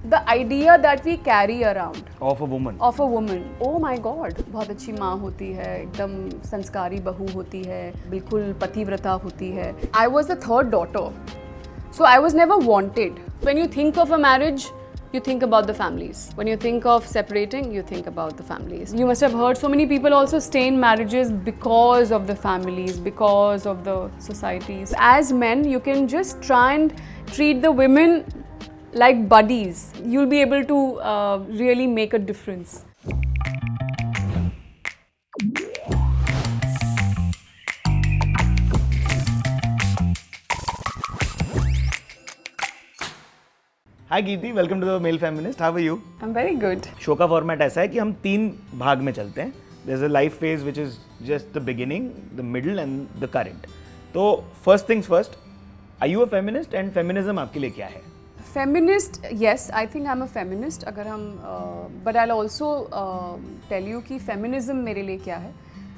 The idea that we carry around of a woman. oh my god, बहुत अच्छी माँ होती है, एकदम संस्कारी बहू होती है, बिल्कुल पतिव्रता होती है. I was the third daughter, so I was never wanted. When you think of a marriage, you think about the families. When you think of separating, you think about the families. You must have heard so many people also stay in marriages because of the families, because of the societies. As men, you can just try and treat the women like buddies. You'll be able to really make a difference. Hi Kirti, welcome to the male feminist. How are you? I'm very good. Show का format ऐसा है कि हम 3 भाग में चलते हैं. There is a life phase which is just the beginning, the middle and the current. तो first things first, are you a feminist and feminism आपके लिए क्या है? Feminist, yes, I think I'm a feminist. अगर हम but I'll also tell you कि feminism मेरे लिए क्या है.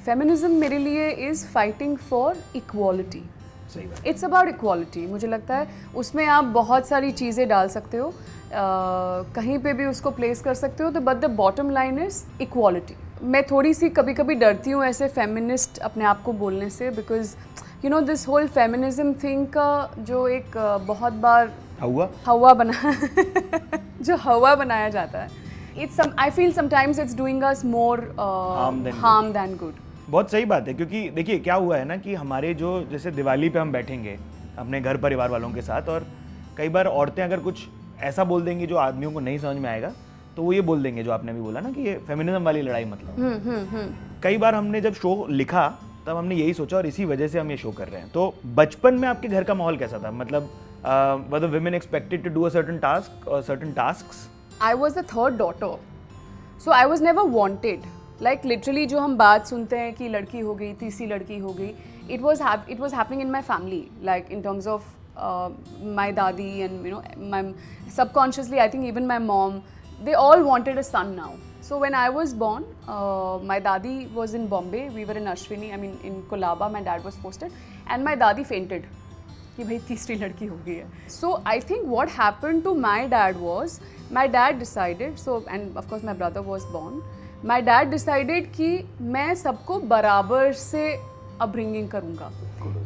Feminism मेरे लिए is fighting for equality. सही बात. It's about equality. मुझे लगता है उसमें आप बहुत सारी चीज़ें डाल सकते हो, कहीं पे भी उसको प्लेस कर सकते हो, तो but the bottom line is equality. मैं थोड़ी सी कभी कभी डरती हूँ ऐसे feminist अपने आप को बोलने से, because you know this whole feminism thing का जो एक बहुत बार हवा बना जो हवा बनाया जाता है, I feel sometimes it's doing us more harm than good. बहुत सही बात है, क्योंकि देखिए क्या हुआ है ना कि हमारे जो जैसे दिवाली पे हम बैठेंगे अपने घर परिवार वालों के साथ, और कई बार औरतें अगर कुछ ऐसा बोल देंगी जो आदमियों को नहीं समझ में आएगा, तो वो ये बोल देंगे जो आपने भी बोला ना कि ये फेमिनिज्म वाली लड़ाई मतलब. कई बार हमने जब शो लिखा तब हमने यही सोचा और इसी वजह से हम ये शो कर रहे हैं. तो बचपन में आपके घर का माहौल कैसा था? मतलब were the women expected to do a certain task or certain tasks? I was the third daughter, so I was never wanted. Like literally जो हम बात सुनते हैं कि लड़की हो गई, तीसरी लड़की हो गई, it was happening in my family, like in terms of my dadi and you know my subconsciously I think even my mom, they all wanted a son now. So when I was born, my dadi was in Bombay, we were in Ashwini, I mean in Kolaba, my dad was posted, and my dadi fainted कि भाई तीसरी लड़की हो गई है. So I think what happened to my dad was, my dad decided, so and of course my brother was born, my dad decided कि मैं सबको बराबर से upbringing करूँगा.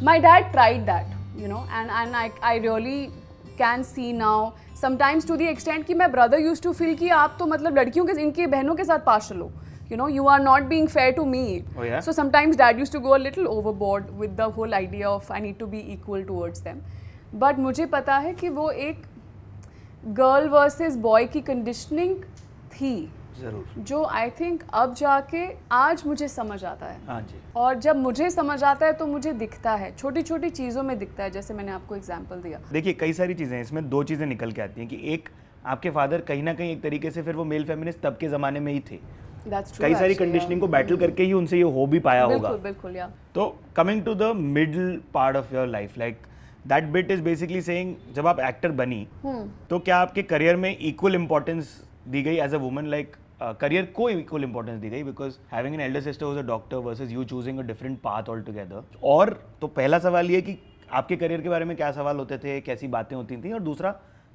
My dad tried that, you know, and I really can see now sometimes to the extent कि my brother used to feel कि आप तो मतलब लड़कियों के इनकी बहनों के साथ पास चलो. You know, you are not being fair to me. Oh, yeah? So sometimes dad used to go a little overboard with the whole idea of I need to be equal towards them. But मुझे पता है कि वो एक girl versus boy की conditioning थी. जरूर. जो I think अब जाके आज मुझे समझ आता है. हाँ जी. और जब मुझे समझ आता है तो मुझे दिखता है, छोटी छोटी चीज़ों में दिखता है, जैसे मैंने आपको एग्जाम्पल दिया. देखिए कई सारी चीज़ें हैं इसमें, 2 चीज़ें निकल के आती हैं कि एक, आपके फादर कहीं ना कहीं एक तरीके से फिर वो मेल फेमिनिस्ट तब के ज़माने में ही थे. कई सारी कंडीशनिंग को बैटल करके ही उनसे ये हो भी पाया होगा. बिल्कुल या. तो coming to the middle part of your life, like that bit is basically saying जब आप एक्टर बनी तो क्या आपके करियर में इक्वल इंपॉर्टेंस दी गई as a woman? Like career को इक्वल इंपॉर्टेंस दी गई because having an elder sister was a doctor versus you choosing a different path all together. और तो पहला सवाल ये कि आपके करियर के बारे में क्या सवाल होते थे, कैसी बातें होती थी, और दूसरा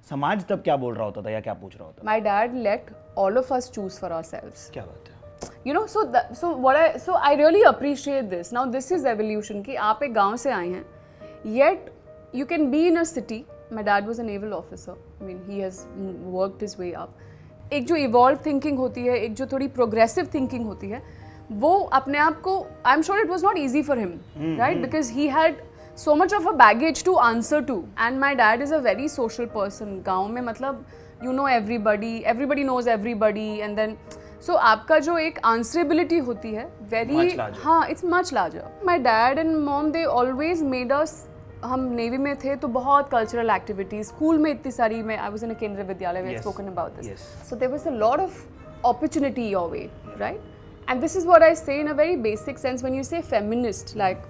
समाज तब क्या बोल रहा होता था या क्या पूछ रहा होता था? My dad let all of us choose for ourselves. क्या बात है. You know, so I really appreciate this. Now this is evolution कि आप एक गांव से आए हैं, yet you can be in a city. My dad was a naval officer. I mean, he has worked his way up. एक जो evolved thinking होती है, एक जो थोड़ी progressive thinking होती है, वो अपने आप को, I'm sure it was not easy for him, right? Because he had so much of a baggage to answer to. And my dad is a very social person. गांव में मतलब you know everybody knows everybody, and then so आपका जो एक answerability होती है very, हाँ, it's much larger. My dad and mom, they always made us, हम नेवी में थे तो बहुत कल्चरल एक्टिविटीज, स्कूल में इतनी सारी, मैं I was in a Kendriya Vidyalaya, we have spoken about this. So there was a lot of opportunity your way, right? And this is what I say in a very basic sense when you say feminist, like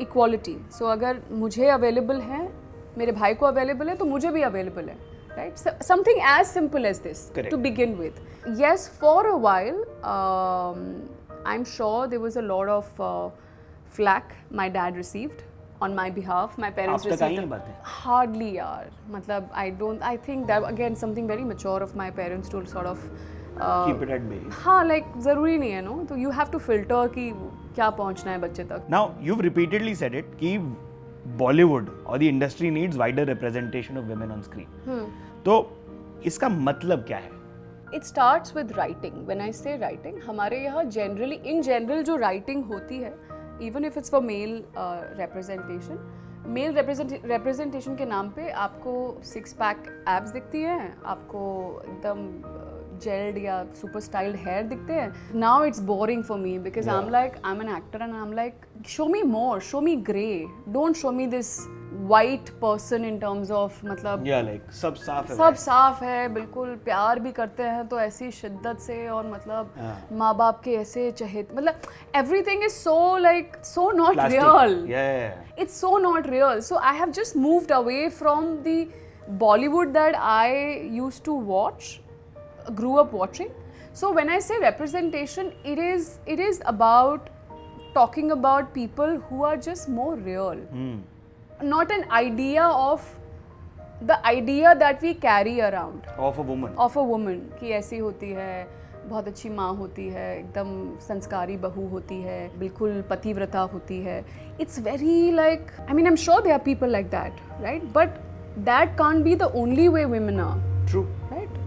equality. So अगर मुझे available है, मेरे भाई को available है, तो मुझे भी अवेलेबल है, right? So, something as simple as this. Correct. To begin with. Yes, for a while, I'm sure there was a lot of flack my dad received on my behalf. My parents आप तक आई received ये them. बातें? Hardly यार, मतलब I think that again something very mature of my parents to sort of Keep it at bay. हाँ, like ज़रूरी नहीं है नो, तो you have to filter कि क्या पहुँचना है बच्चे तक. Now you've repeatedly said it कि Bollywood or the industry needs wider representation of women on screen. तो इसका मतलब क्या है? It starts with writing. When I say writing, हमारे यहाँ generally, in general जो writing होती है, even if it's for male representation, male representation के नाम पे आपको 6-pack abs दिखती हैं, आपको एकदम gelled या super styled hair दिखते हैं. Now it's boring for me because I'm an actor and I'm like, show me more, show me grey. Don't show me this white person in terms of मतलब like सब साफ है. सब साफ है, बिल्कुल प्यार भी करते हैं तो ऐसी शिद्दत से और मतलब माँ बाप के ऐसे चहेत, मतलब everything is so like so not Plastic. real. Yeah. It's so not real. So I have just moved away from the Bollywood that I used to watch, grew up watching. So when I say representation, it is about talking about people who are just more real. Not an idea of the idea that we carry around Of a woman. of a woman कि ऐसी होती है, बहुत अच्छी माँ होती है, एकदम संस्कारी बहू होती है, बिल्कुल पतिव्रता होती है. It's very like, I mean, I'm sure there are people like that, right? But that can't be the only way women are, True. right?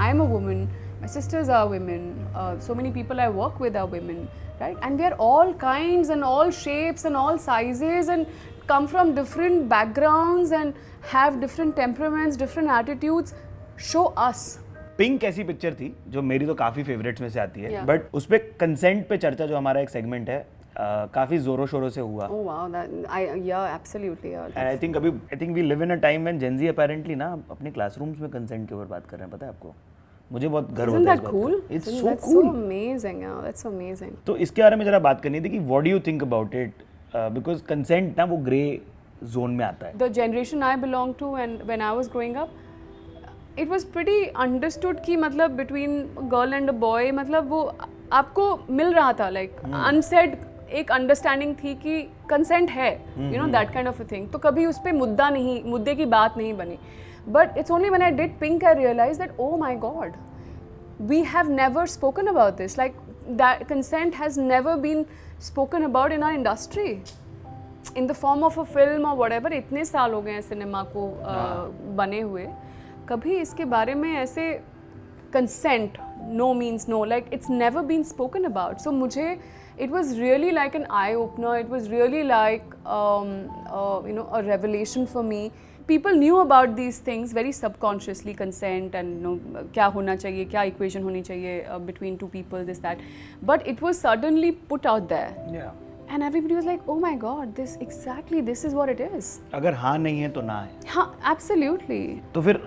I'm a woman, my sisters are women, so many people I work with are women, right? And we are all kinds and all shapes and all sizes and come from different backgrounds and have different temperaments, different attitudes. Show us. Pink ऐसी picture थी जो मेरी तो काफी favourites में से आती है, Yeah. बट उस पे कंसेंट पे चर्चा जो हमारा एक सेगमेंट है काफी जोरों शोरों से हुआ. Oh wow, absolutely. Yeah, and I think we live in a time when Gen Z apparently ना अपने क्लासरूम्स में कंसेंट के ऊपर बात कर रहे हैं, पता है आपको? मुझे बहुत गर्व Isn't होता है that इस बात cool? का. It's Isn't so that cool. so amazing. Yeah, that's so amazing. तो इसके बारे में जरा बात करनी थी कि what do you think about it, because consent ना वो ग्रे जोन में आता है. The generation I belong to and when I was growing up, it was pretty understood कि मतलब between a girl and a boy मतलब वो आपको मिल रहा था, like unsaid एक अंडरस्टैंडिंग थी कि कंसेंट है, you know that kind of a thing. तो कभी उस पर मुद्दे की बात नहीं बनी. But it's only when I did Pink I realize that oh my God, we have never spoken about this, like that consent has never been spoken about in our industry in the form of a film और whatever. इतने साल हो गए हैं cinema को बने हुए, कभी इसके बारे में ऐसे consent no means no, like it's never been spoken about. So मुझे it was really like an eye opener. It was really like a revelation for me. People knew about these things very subconsciously, consent and क्या होना चाहिए, क्या equation होनी चाहिए between two people, this that. But it was suddenly put out there. Yeah. And everybody was like, oh my God, this is what it is. अगर हाँ नहीं है तो ना है. हाँ, absolutely. तो फिर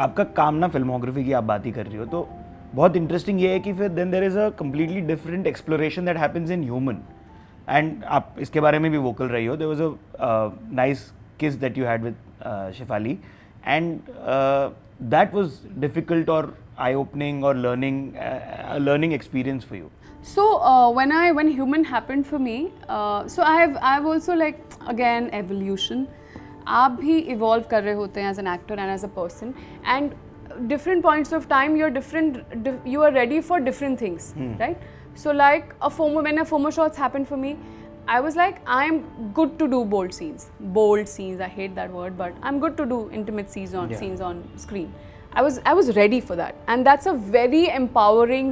आपका काम ना फिल्मोग्राफी की आप बात ही कर रही हो, तो बहुत इंटरेस्टिंग ये है कि फिर then there is a completely different exploration that happens in human. And आप इसके बारे में भी वोकल रही हो. There was a nice kiss that you had with Shefali, and that was difficult और आई ओपनिंग और learning experience for you. So when human happened for me, so I've also like again evolution. आप भी evolve कर रहे होते हैं as an actor and as a person, and different points of time you are ready for different things, right? So like when a FOMO shots happened for me, I was like, I'm good to do bold scenes. I hate that word, but I'm good to do intimate scenes on screen. I was ready for that, and that's a very empowering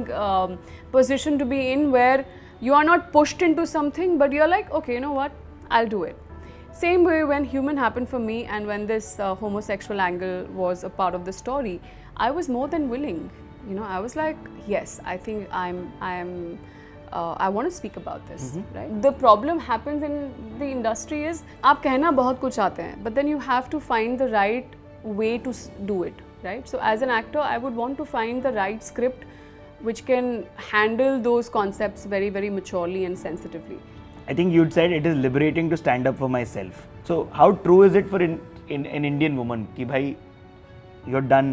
position to be in, where you are not pushed into something, but you're like, okay, you know what, I'll do it. Same way when Human happened for me, and when this homosexual angle was a part of the story, I was more than willing. I was like, yes, I think I want to speak about this, right? The problem happens in the industry is, आप कहना बहुत कुछ आते हैं, but then you have to find the right way to do it, right? So as an actor, I would want to find the right script which can handle those concepts very, very maturely and sensitively. I think you'd said it is liberating to stand up for myself. So how true is it for an Indian woman कि भाई you're done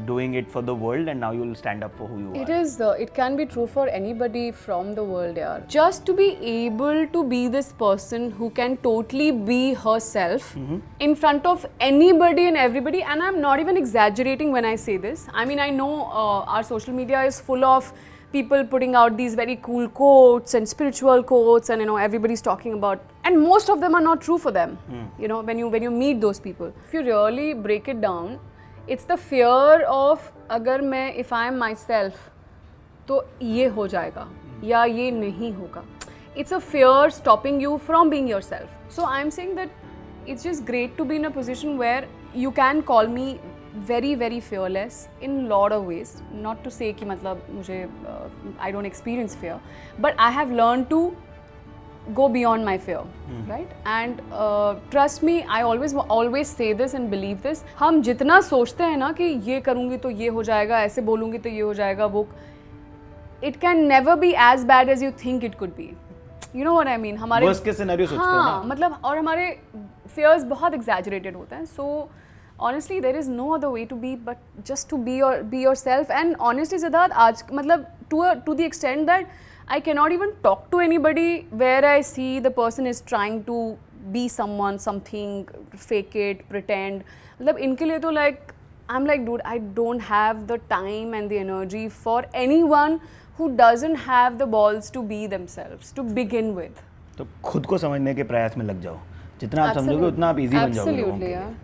doing it for the world and now you'll stand up for who you It are. is. It can be true for anybody from the world, yeah. Just to be able to be this person who can totally be herself in front of anybody and everybody, and I'm not even exaggerating when I say this. I mean, I know our social media is full of people putting out these very cool quotes and spiritual quotes, and everybody's talking about, and most of them are not true for them. When you meet those people, if you really break it down, it's the fear of अगर मैं if I am myself तो ये हो जाएगा या ये नहीं होगा. It's a fear stopping you from being yourself. So I'm saying that it's just great to be in a position where you can call me very very fearless in lot of ways. Not to say कि मतलब मुझे I don't experience fear, but I have learned to go beyond my fear, right? And trust me, I always say this and believe this. हम जितना सोचते हैं ना कि ये करूँगी तो ये हो जाएगा, ऐसे बोलूँगी तो ये हो जाएगा, वो it can never be as bad as you think it could be. You know what I mean? हमारे worst case scenario सोचते हो हाँ ना? मतलब और हमारे fears बहुत exaggerated होते हैं. So honestly there is no other way to be but just to be yourself. And honestly Siddharth, आज मतलब to the extent that I cannot even talk to anybody where I see the person is trying to be someone, something, fake it, pretend. मतलब इनके लिए तो like I'm like, dude, I don't have the time and the energy for anyone who doesn't have the balls to be themselves to begin with. तो खुद को समझने के प्रयास में लग जाओ. जितना आप समझोगे उतना आप easy बन जाओगे लोगों के लिए.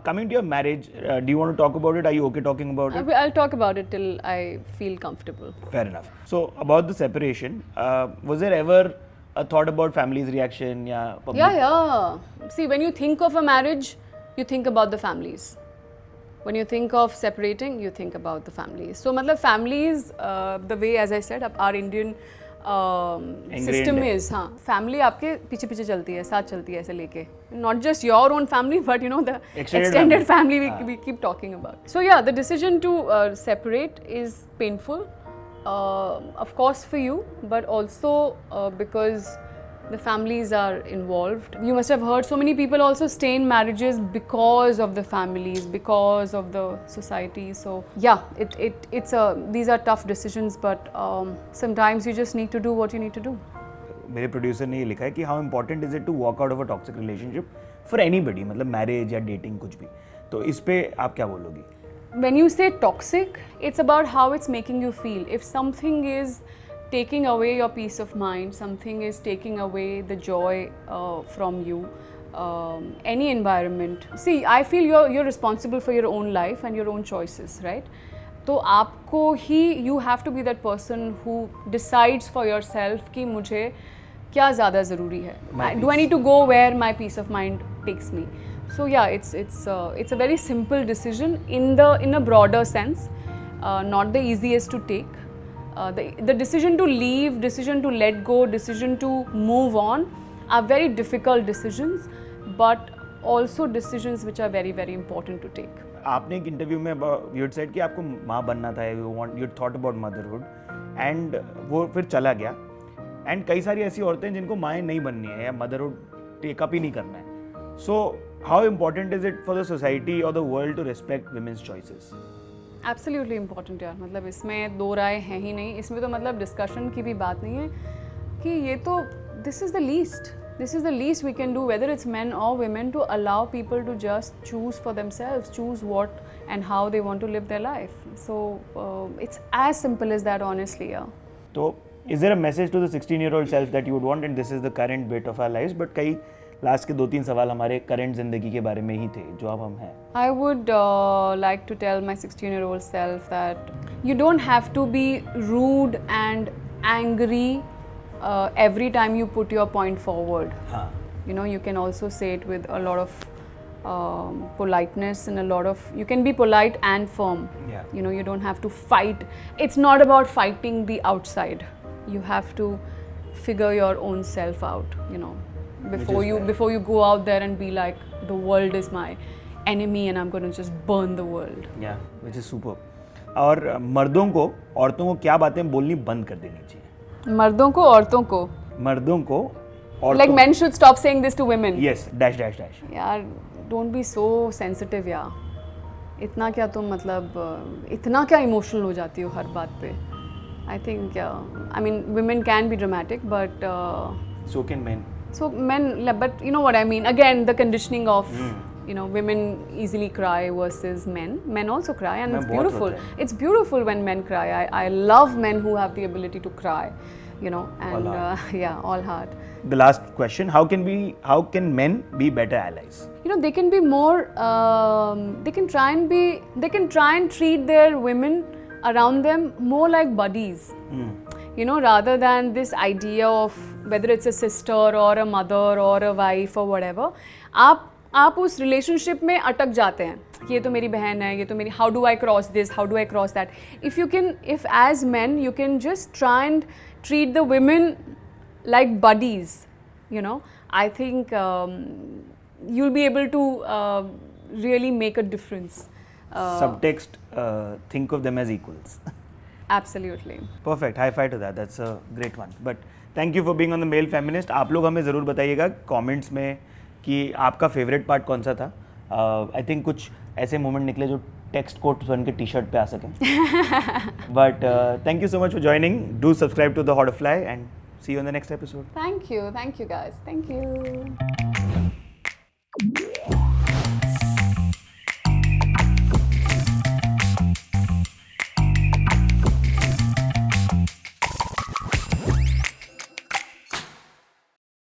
Coming to your marriage, do you want to talk about it? Are you okay talking about it? I'll talk about it till I feel comfortable. Fair enough. So about the separation, was there ever a thought about family's reaction? Yeah. See, when you think of a marriage, you think about the families. When you think of separating, you think about the families. So, matlab families, the way, as I said, our Indian system is, family आपके पीछे पीछे चलती है, साथ चलती है ऐसे लेके. Not just your own family, but the extended family we keep talking about. So yeah, the decision to separate is painful, of course for you, but also because the families are involved. You must have heard so many people also stay in marriages because of the families, because of the society. So yeah, these are tough decisions, but sometimes you just need to do what you need to do. मेरे producer ने ये लिखा है कि how important is it to walk out of a toxic relationship for anybody, मतलब marriage या dating कुछ भी. तो इस पे आप क्या बोलोगी? When you say toxic, it's about how it's making you feel. If something is taking away your peace of mind, something is taking away the joy from you, any environment. See, I feel you're responsible for your own life and your own choices, right? तो आपको ही you have to be that person who decides for yourself कि मुझे क्या ज़्यादा ज़रूरी है. Do I need to go where my peace of mind takes me? So yeah, it's a very simple decision in a broader sense, not the easiest to take. The decision to leave, decision to let go, decision to move on are very difficult decisions, but also decisions which are very very important to take. आपने एक interview में you had said कि आपको माँ बनना था, you thought about motherhood, and वो फिर चला गया. And कई सारी ऐसी औरतें जिनको माएँ नहीं बननी है या motherhood take up ही नहीं करना है. So how important is it for the society or the world to respect women's choices? Absolutely important यार, मतलब इसमें दो राय हैं ही नहीं. इसमें तो मतलब डिस्कशन की भी बात नहीं है कि ये तो this is the least we can do, whether it's men or women, to allow people to just choose for themselves, choose what and how they want to live their life. So it's as simple as that, honestly. Yeah. So is there a message to the 16-year-old self that you would want? And this is the current bit of our lives, but कई last के 2-3 सवाल हमारे current जिंदगी के बारे में ही थे जो अब हम हैं. I would like to tell my 16-year-old self that you don't have to be rude and angry every time you put your point forward. You can also say it with a lot of politeness and you can be polite and firm. You don't have to fight. It's not about fighting the outside. You have to figure your own self out, before you go out there and be like, the world is my enemy and I'm going to just burn the world. Yeah, which is super. और मर्दों को औरतों को क्या बातें बोलनी बंद कर देनी चाहिए? मर्दों को औरतों को like men should stop saying this to women. Yes, dash. यार, don't be so sensitive, yeah. इतना क्या तुम मतलब इतना क्या इमोशनल हो जाती हो हर बात पे. I think I mean women can be dramatic, but So can men. so men, but you know what I mean. Again, the conditioning of you know women easily cry versus men. Men also cry, and Men it's बहुत beautiful. होते हैं. It's beautiful when men cry. I love men who have the ability to cry, you know, and heart. yeah, all heart. The last question: how can men be better allies? You know, they can be more. They can try and be. They can try and treat their women around them more like buddies. You know, rather than this idea of whether it's a sister or a mother or a wife or whatever. आप उस relationship में अटक जाते हैं. ये तो मेरी बहन है, ये तो मेरी. How do I cross this, how do I cross that. If as man you can just try and treat the women like buddies, you know, I think you'll be able to really make a difference. Subtext: think of them as equals. Absolutely. Perfect. High five to that. That's a great one. But thank you for being on the Male Feminist. आप लोग हमें ज़रूर बताइएगा comments में कि आपका favourite part कौन सा था. आई थिंक कुछ ऐसे मोमेंट निकले जो टेक्स्ट कोट बन के टी शर्ट पे आ सकें. But thank you so much for joining. Do subscribe to the Hotterfly and see you in the next episode. Thank you guys. Thank you.